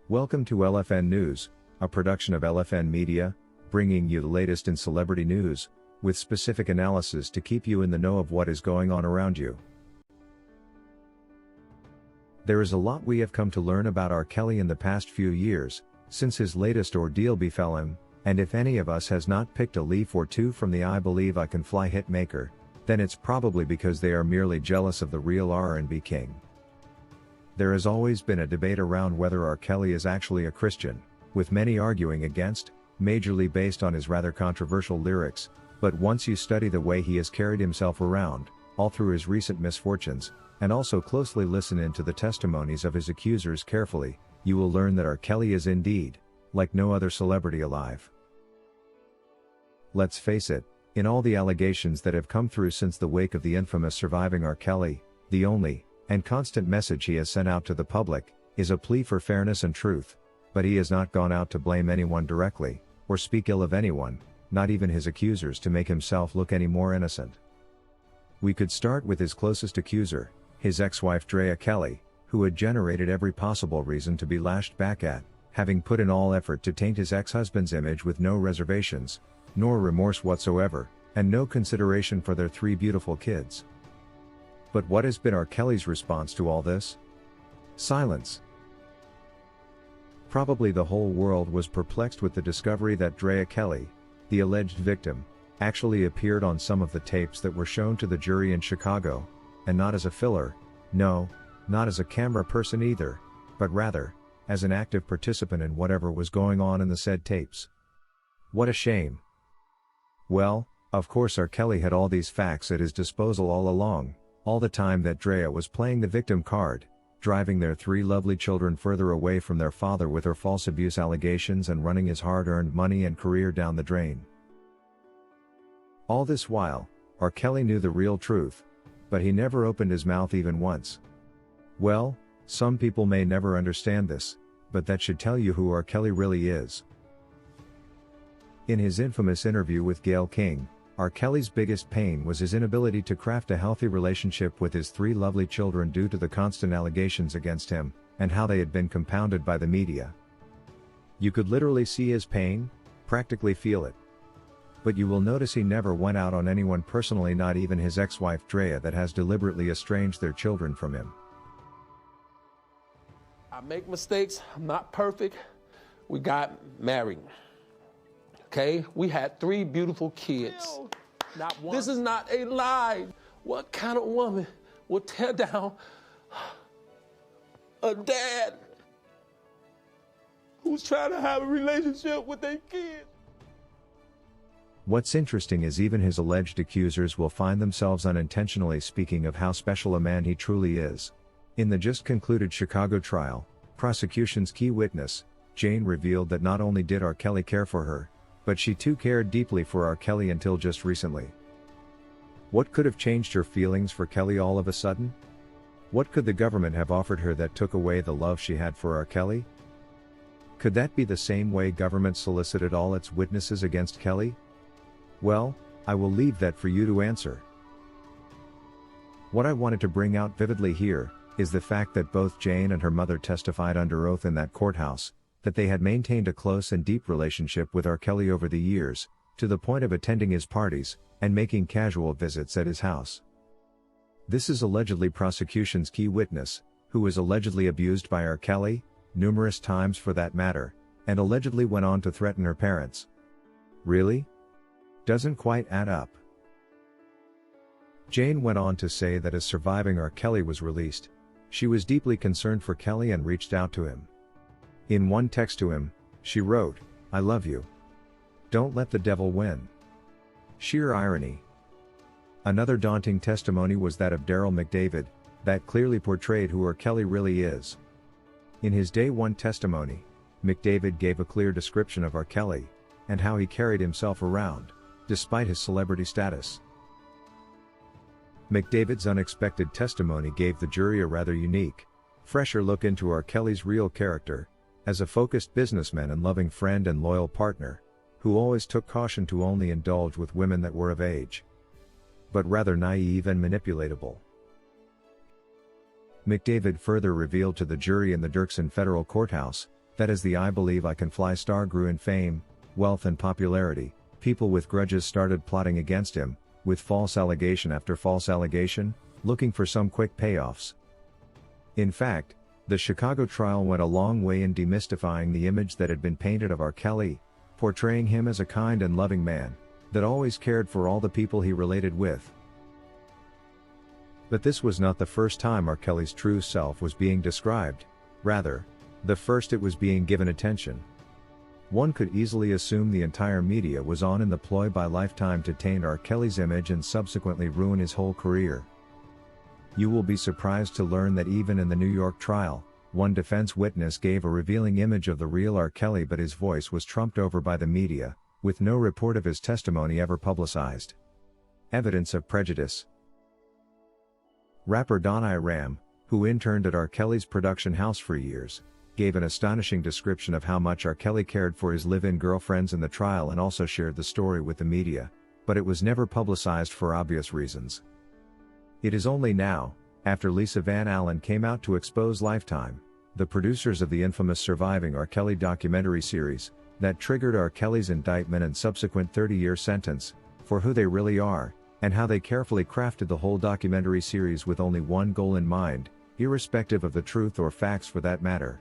Welcome to LFN News, a production of LFN Media, bringing you the latest in celebrity news, with specific analysis to keep you in the know of what is going on around you. There is a lot we have come to learn about R. Kelly in the past few years, since his latest ordeal befell him, and if any of us has not picked a leaf or two from the I Believe I Can Fly hit maker, then it's probably because they are merely jealous of the real RnB King. There has always been a debate around whether R. Kelly is actually a Christian, with many arguing against, majorly based on his rather controversial lyrics, but once you study the way he has carried himself around, all through his recent misfortunes, and also closely listen into the testimonies of his accusers carefully, you will learn that R. Kelly is indeed, like no other celebrity alive. Let's face it, in all the allegations that have come through since the wake of the infamous surviving R. Kelly, the only, and constant message he has sent out to the public, is a plea for fairness and truth, but he has not gone out to blame anyone directly, or speak ill of anyone, not even his accusers, to make himself look any more innocent. We could start with his closest accuser, his ex-wife Drea Kelly, who had generated every possible reason to be lashed back at, having put in all effort to taint his ex-husband's image with no reservations, nor remorse whatsoever, and no consideration for their 3 beautiful kids. But what has been R. Kelly's response to all this? Silence. Probably the whole world was perplexed with the discovery that Drea Kelly, the alleged victim, actually appeared on some of the tapes that were shown to the jury in Chicago, and not as a filler, no, not as a camera person either, but rather, as an active participant in whatever was going on in the said tapes. What a shame. Well, of course R. Kelly had all these facts at his disposal all along, all the time that Drea was playing the victim card, driving their 3 lovely children further away from their father with her false abuse allegations and running his hard-earned money and career down the drain. All this while, R. Kelly knew the real truth, but he never opened his mouth even once. Well, some people may never understand this, but that should tell you who R. Kelly really is. In his infamous interview with Gayle King, R. Kelly's biggest pain was his inability to craft a healthy relationship with his 3 lovely children due to the constant allegations against him, and how they had been compounded by the media. You could literally see his pain, practically feel it. But you will notice he never went out on anyone personally, not even his ex-wife Drea, that has deliberately estranged their children from him. I make mistakes, I'm not perfect. We got married. Okay, we had 3 beautiful kids. Not one. This is not a lie. What kind of woman will tear down a dad who's trying to have a relationship with their kids? What's interesting is even his alleged accusers will find themselves unintentionally speaking of how special a man he truly is. In the just concluded Chicago trial, prosecution's key witness, Jane, revealed that not only did R. Kelly care for her, but she too cared deeply for R. Kelly until just recently. What could have changed her feelings for Kelly all of a sudden? What could the government have offered her that took away the love she had for R. Kelly? Could that be the same way government solicited all its witnesses against Kelly? Well, I will leave that for you to answer. What I wanted to bring out vividly here is the fact that both Jane and her mother testified under oath in that courthouse that they had maintained a close and deep relationship with R. Kelly over the years, to the point of attending his parties, and making casual visits at his house. This is allegedly prosecution's key witness, who was allegedly abused by R. Kelly, numerous times for that matter, and allegedly went on to threaten her parents. Really? Doesn't quite add up. Jane went on to say that as surviving R. Kelly was released, she was deeply concerned for Kelly and reached out to him. In one text to him, she wrote, "I love you. Don't let the devil win." Sheer irony. Another daunting testimony was that of Daryl McDavid, that clearly portrayed who R. Kelly really is. In his Day 1 testimony, McDavid gave a clear description of R. Kelly, and how he carried himself around, despite his celebrity status. McDavid's unexpected testimony gave the jury a rather unique, fresher look into R. Kelly's real character, as a focused businessman and loving friend and loyal partner, who always took caution to only indulge with women that were of age, but rather naive and manipulatable. McDavid further revealed to the jury in the Dirksen Federal Courthouse that as the I Believe I Can Fly star grew in fame, wealth and popularity, people with grudges started plotting against him, with false allegation after false allegation, looking for some quick payoffs. In fact, the Chicago trial went a long way in demystifying the image that had been painted of R. Kelly, portraying him as a kind and loving man, that always cared for all the people he related with. But this was not the first time R. Kelly's true self was being described, rather, the first it was being given attention. One could easily assume the entire media was on in the ploy by Lifetime to taint R. Kelly's image and subsequently ruin his whole career. You will be surprised to learn that even in the New York trial, one defense witness gave a revealing image of the real R. Kelly, but his voice was trumped over by the media, with no report of his testimony ever publicized. Evidence of prejudice. Rapper Don Iram, who interned at R. Kelly's production house for years, gave an astonishing description of how much R. Kelly cared for his live-in girlfriends in the trial and also shared the story with the media, but it was never publicized for obvious reasons. It is only now, after Lisa Van Allen came out to expose Lifetime, the producers of the infamous Surviving R. Kelly documentary series, that triggered R. Kelly's indictment and subsequent 30-year sentence, for who they really are, and how they carefully crafted the whole documentary series with only one goal in mind, irrespective of the truth or facts for that matter.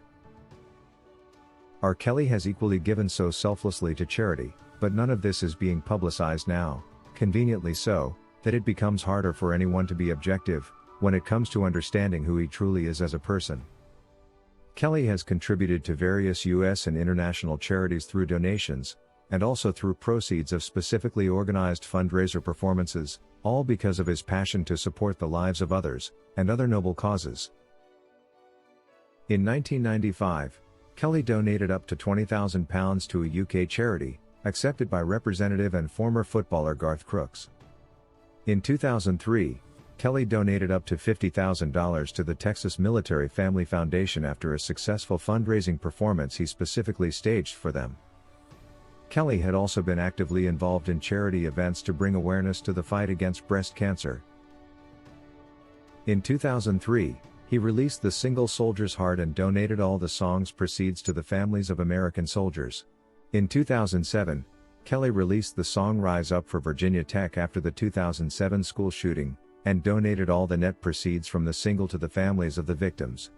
R. Kelly has equally given so selflessly to charity, but none of this is being publicized now, conveniently so, that it becomes harder for anyone to be objective, when it comes to understanding who he truly is as a person. Kelly has contributed to various U.S. and international charities through donations, and also through proceeds of specifically organized fundraiser performances, all because of his passion to support the lives of others, and other noble causes. In 1995, Kelly donated up to £20,000 to a UK charity, accepted by Representative and former footballer Garth Crooks. In 2003, Kelly donated up to $50,000 to the Texas Military Family Foundation after a successful fundraising performance he specifically staged for them. Kelly had also been actively involved in charity events to bring awareness to the fight against breast cancer. In 2003, he released the single Soldier's Heart and donated all the song's proceeds to the families of American soldiers. In 2007, Kelly released the song Rise Up for Virginia Tech after the 2007 school shooting, and donated all the net proceeds from the single to the families of the victims.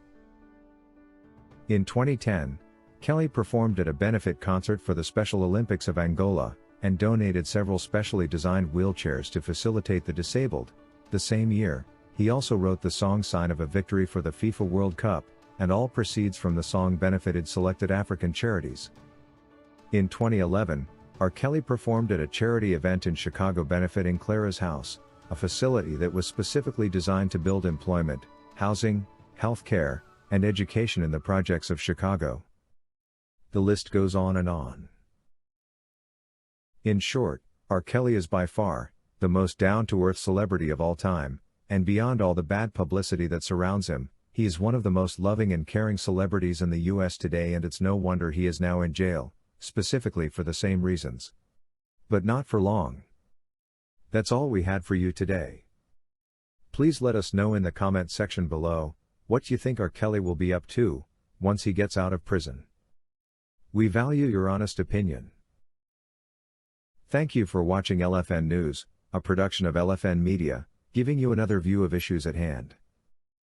In 2010, Kelly performed at a benefit concert for the Special Olympics of Angola, and donated several specially designed wheelchairs to facilitate the disabled. The same year, he also wrote the song Sign of a Victory for the FIFA World Cup, and all proceeds from the song benefited selected African charities. In 2011, R. Kelly performed at a charity event in Chicago benefiting Clara's House, a facility that was specifically designed to build employment, housing, health care, and education in the projects of Chicago. The list goes on and on. In short, R. Kelly is by far the most down-to-earth celebrity of all time, and beyond all the bad publicity that surrounds him, he is one of the most loving and caring celebrities in the U.S. today, and it's no wonder he is now in jail, specifically for the same reasons. But not for long. That's all we had for you today. Please let us know in the comment section below what you think R. Kelly will be up to once he gets out of prison. We value your honest opinion. Thank you for watching LFN News, a production of LFN Media, giving you another view of issues at hand.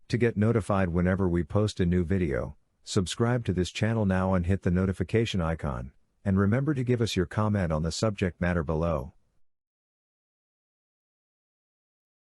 To get notified whenever we post a new video, subscribe to this channel now and hit the notification icon, and remember to give us your comment on the subject matter below.